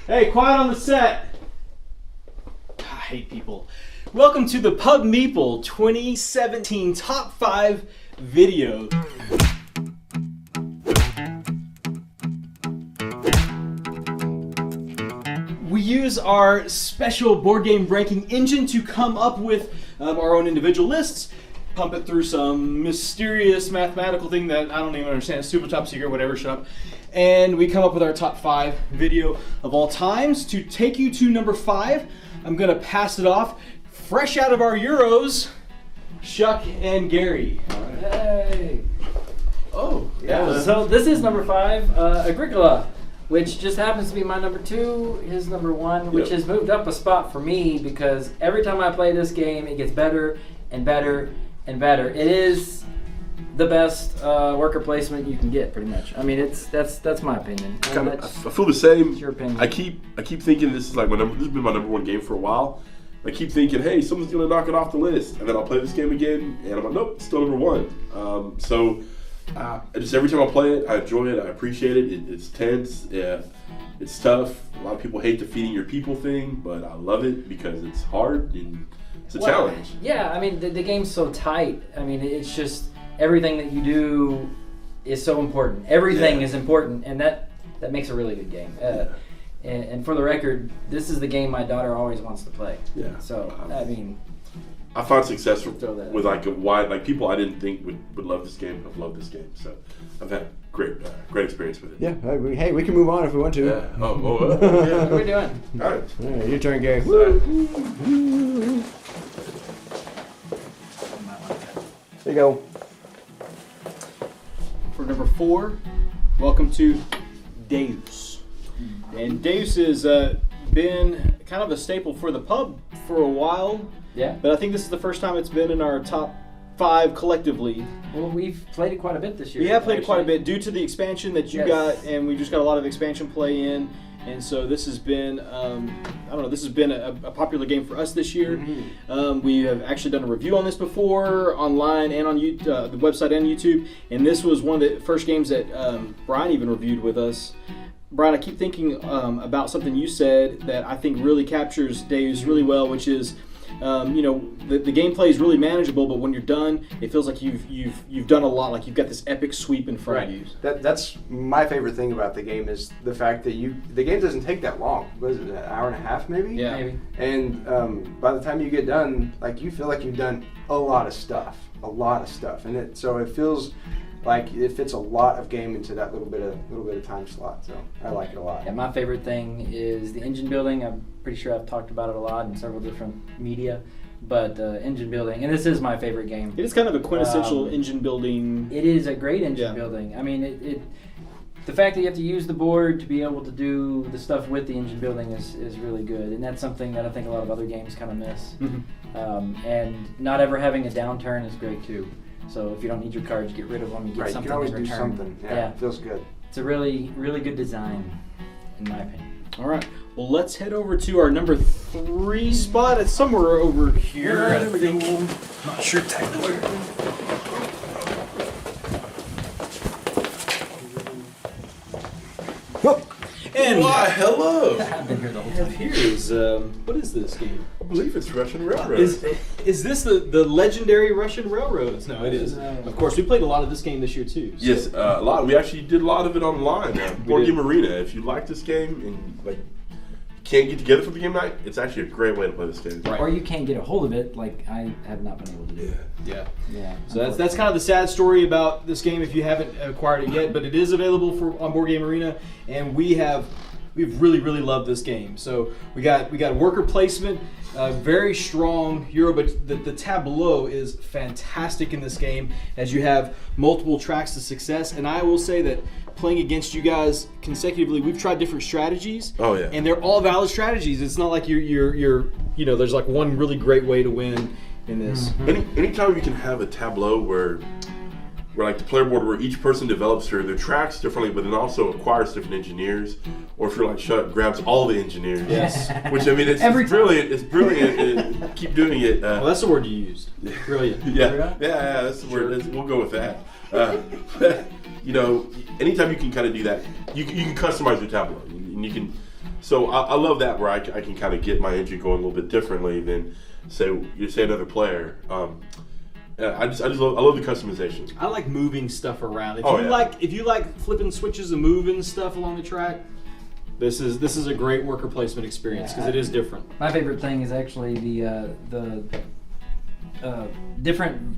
Hey, quiet on the set. I hate people. Welcome to the Pub Meeple 2017 Top 5 video. We use our special board game ranking engine to come up with our own individual lists, pump it through some mysterious mathematical thing that I don't even understand, super top secret, whatever, shut up. And we come up with our top 5 video of all times. To take you to number 5, I'm gonna pass it off, fresh out of our Euros, Shuck and Gary. Hey! Oh, Yeah, so this is number 5, Agricola, which just happens to be my number 2, his number 1, which has moved up a spot for me because every time I play this game, it gets better and better and better. It is the best worker placement you can get, pretty much. I mean, that's my opinion. I feel the same. It's your opinion. I keep thinking this is like this has been my number 1 game for a while. I keep thinking, hey, someone's gonna knock it off the list, and then I'll play this game again, and I'm like, nope, it's still number 1. Just every time I play it, I enjoy it. I appreciate it. It's tense. Yeah, it's tough. A lot of people hate defeating your people thing, but I love it because it's hard and it's a challenge. Yeah, I mean, the game's so tight. I mean, it's just everything that you do is so important. Everything is important, and that makes a really good game. And for the record, this is the game my daughter always wants to play. Yeah. So I mean, I found success with out. a wide people I didn't think would love this game. Have loved this game, so I've had great experience with it. Yeah. Hey, we can move on if we want to. Yeah. what are we doing? All right. All right, your turn, Gary. So, There you go. For number 4, welcome to Deus. And Deus has been kind of a staple for the pub for a while. Yeah. But I think this is the first time it's been in our top 5 collectively. Well, we've played it quite a bit this year. We have played it quite a actually. bit due to the expansion that you Yes. got, and we just got a lot of expansion play in. And so this has been, this has been a popular game for us this year. Mm-hmm. We have actually done a review on this before, online and on the website and YouTube. And this was one of the first games that Brian even reviewed with us. Brian, I keep thinking about something you said that I think really captures Deus really well, which is, the gameplay is really manageable, but when you're done, it feels like you've done a lot. Like you've got this epic sweep in front of you. That's my favorite thing about the game is the fact that the game doesn't take that long. What is it, an hour and a half maybe? Yeah. Maybe. And by the time you get done, like you feel like you've done a lot of stuff, and so it feels like it fits a lot of game into that little bit of time slot. So I like it a lot. Yeah, my favorite thing is the engine building. I'm pretty sure I've talked about it a lot in several different media, but engine building, and this is my favorite game. It is kind of a quintessential engine building. It is a great engine building. I mean, the fact that you have to use the board to be able to do the stuff with the engine building is really good, and that's something that I think a lot of other games kind of miss. And not ever having a downturn is great too. So if you don't need your cards, get rid of them. You get something you can always in do return. something. Yeah, it feels good. It's a really, really good design, in my opinion. All right. Well, let's head over to our number 3 spot. It's somewhere over here. I think. Not sure technically. And why, hello. I've been here the whole have time. here is what is this game? I believe it's Russian Railroad. Is this the legendary Russian Railroads? No, it is. Of course, we played a lot of this game this year too. So. Yes, a lot. We actually did a lot of it online. Board did. Game Arena. If you like this game and can't get together for the game night, it's actually a great way to play this game. Right. Or you can't get a hold of it, like I have not been able to do. Yeah. Yeah. So that's kind of the sad story about this game if you haven't acquired it yet, but it is available on Board Game Arena, and we've really loved this game. So we got worker placement, very strong Euro, but the tableau is fantastic in this game as you have multiple tracks to success. And I will say that playing against you guys consecutively, we've tried different strategies. Oh yeah. And they're all valid strategies. It's not like you're there's like one really great way to win in this. Anytime you can have a tableau where like the player board where each person develops their tracks differently, but then also acquires different engineers, or if you're like Shut, grabs all the engineers. Yes. Which I mean, it's brilliant. It's brilliant. Keep doing it. Well, that's the word you used. Brilliant. Yeah. That's the word. We'll go with that. Anytime you can kind of do that, you can customize your tableau, and you can So I love that where I can kind of get my engine going a little bit differently than say another player. I love the customization. I like moving stuff around. If you like flipping switches and moving stuff along the track, this is a great worker placement experience because it is different. My favorite thing is actually the different.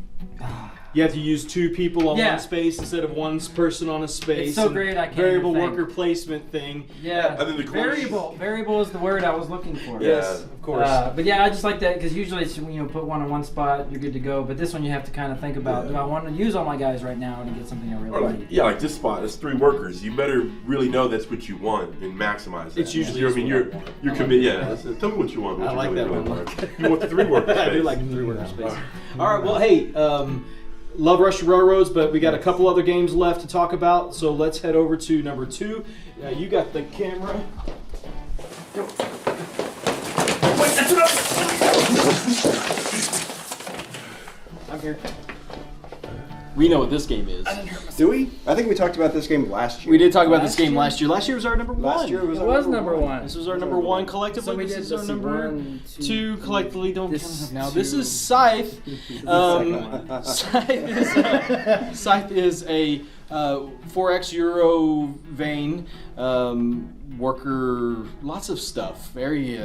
You have to use 2 people on one space instead of one person on a space. It's so great. I can't variable even think. worker placement thing. Yeah, And then the variable is the word I was looking for. Yes, of course. But yeah, I just like that because usually it's, put one on one spot, you're good to go. But this one you have to kind of think about: do I want to use all my guys right now to get something I really need? Like this spot, it's 3 workers. You better really know that's what you want and maximize that. It's usually you're committed. Yeah, tell me what you want. I like that one. You want the 3 worker space. I do like the 3 worker space. All right. Well, hey. Love Rush to Railroads, but we got a couple other games left to talk about, so let's head over to number 2. You got the camera. Wait, that's enough! I'm here. We know what this game is. Do we? I think we talked about this game last year. We did talk about this game last year. Last year was our number 1. Last year It was number one. This was our number 1 collectively. So we this did is our number 1, 2 collectively. Don't count this it now. two. This is Scythe. Scythe is a 4X Euro vein worker. Lots of stuff. Very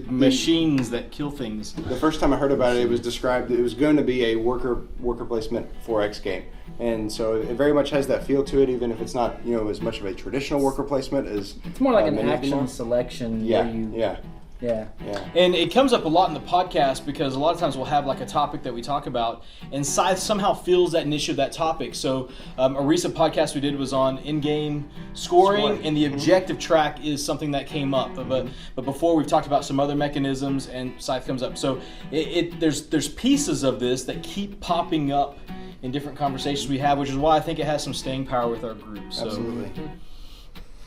machines that kill things. The first time I heard about it, it was described. It was going to be a worker placement 4X game, and so it very much has that feel to it, even if it's not as much of a traditional worker placement as. It's more like an many of them action are. selection. Yeah, where you, yeah. Yeah. And it comes up a lot in the podcast because a lot of times we'll have like a topic that we talk about, and Scythe somehow fills that niche of that topic. So a recent podcast we did was on in-game scoring, and the objective track is something that came up. But before we've talked about some other mechanisms, and Scythe comes up. So there's pieces of this that keep popping up in different conversations we have, which is why I think it has some staying power with our group. So. Absolutely.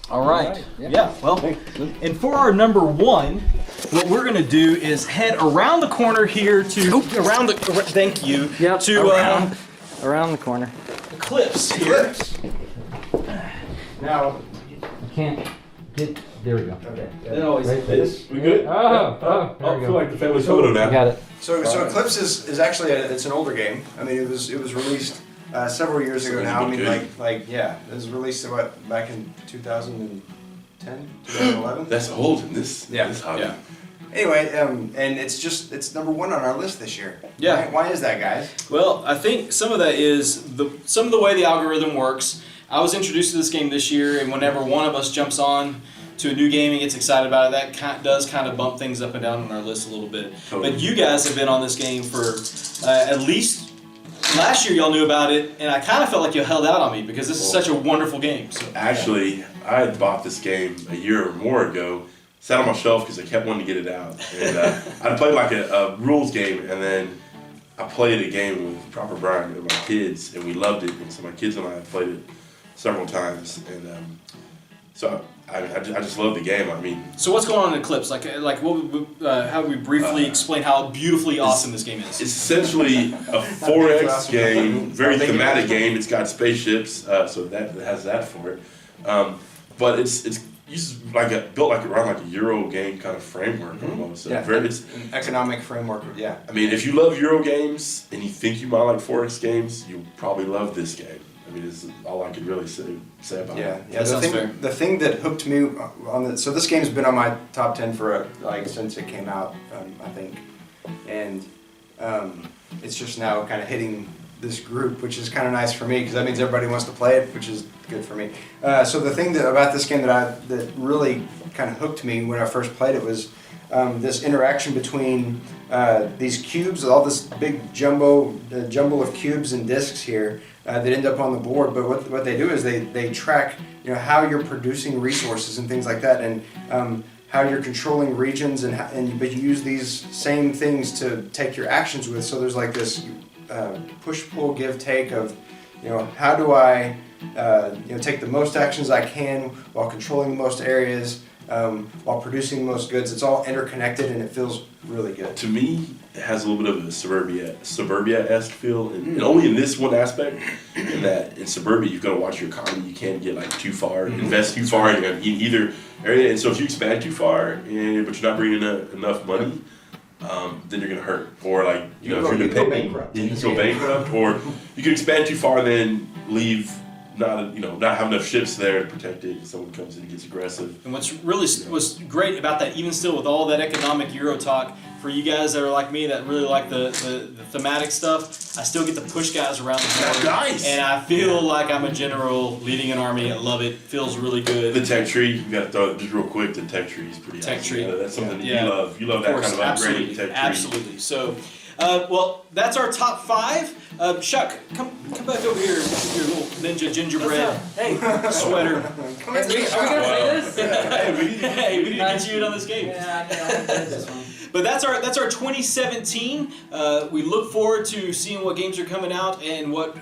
All right. Yeah. Well, and for our number 1, what we're gonna do is head around the corner here to Thank you. Yep. To around the corner. Clipz here. Now, I can't get. There we go. Okay. It always this. We good? Oh, I feel like the family photo now. got it. So Clipz is actually it's an older game. I mean, it was released several years ago now. I mean, it was released back in 2010, 2011. That's old in this hobby. Yeah. Anyway, and it's number 1 on our list this year. Yeah. Why is that, guys? Well, I think some of that is some of the way the algorithm works. I was introduced to this game this year, and whenever one of us jumps on to a new game and gets excited about it, that does kind of bump things up and down on our list a little bit. Totally. But you guys have been on this game for at least last year. Y'all knew about it, and I kind of felt like you held out on me because this is such a wonderful game. So. Actually, I had bought this game a year or more ago, sat on my shelf because I kept wanting to get it out. And I played like a rules game, and then I played a game with Proper Brian and my kids, and we loved it. And so my kids and I have played it several times, and so I just love the game. I mean, So what's going on in Clipz? How would we briefly explain how beautifully awesome this game is? it's essentially a 4X game, very thematic game. It's got spaceships, so that has that for it. But it's built around like a Euro game kind of framework almost. So it's an economic framework. Yeah. I mean, if you love Euro games and you think you might like 4X games, you probably love this game. I mean, it's all I could really say about it. Yeah. The thing that hooked me on so this game's been on my top 10 for since it came out, I think, and it's just now kind of hitting this group, which is kind of nice for me because that means everybody wants to play it, which is good for me. So the thing about this game that really kind of hooked me when I first played it was this interaction between these cubes, all this big jumble of cubes and discs here that end up on the board. But what they do is they track how you're producing resources and things like that, and how you're controlling regions, but you use these same things to take your actions with. So there's like this push pull give take of how do I take the most actions I can while controlling the most areas while producing the most goods. It's all interconnected and it feels really good. To me, it has a little bit of a suburbia-esque feel, and only in this one aspect, in that in suburbia you've got to watch your economy. You can't get like too far, invest too far in either area, and so if you expand too far, but you're not bringing in enough money, then you're gonna hurt, or like if you're you go bankrupt. you can go bankrupt, or you can expand too far, then leave. Not have enough ships there to protect it. If someone comes in and gets aggressive. And what's great about that, even still with all that economic Euro talk, for you guys that are like me that really like the thematic stuff, I still get to push guys around the board. That's nice. And I feel like I'm a general leading an army. I love it. Feels really good. The tech tree, you got to throw it just real quick. The tech tree is pretty Tech awesome. tree. That's something that Yeah. you love. You love that kind of upgrading tech tree. Absolutely. So, well, that's our top 5. Shuck, come back over here with your little ninja gingerbread Hey, sweater. are we gonna play this? Hey, we need to get you in on this game. Yeah, I know. This one. But that's our 2017. We look forward to seeing what games are coming out and what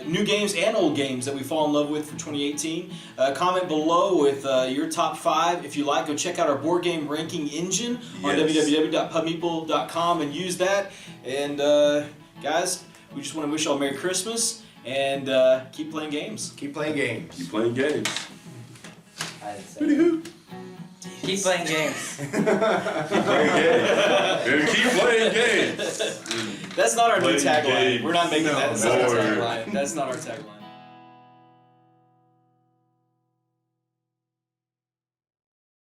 new games and old games that we fall in love with for 2018. Comment below with your top 5. If you like, go check out our board game ranking engine on www.pubmeeple.com and use that. And guys, we just want to wish you all Merry Christmas and keep playing games. Keep playing games. You playing games. I didn't say Hoo-dee-hoo. Keep playing games. Keep playing games. Keep playing games. That's not our new Playing tagline. games. We're not making that. That's not our Lord. tagline. That's not our tagline.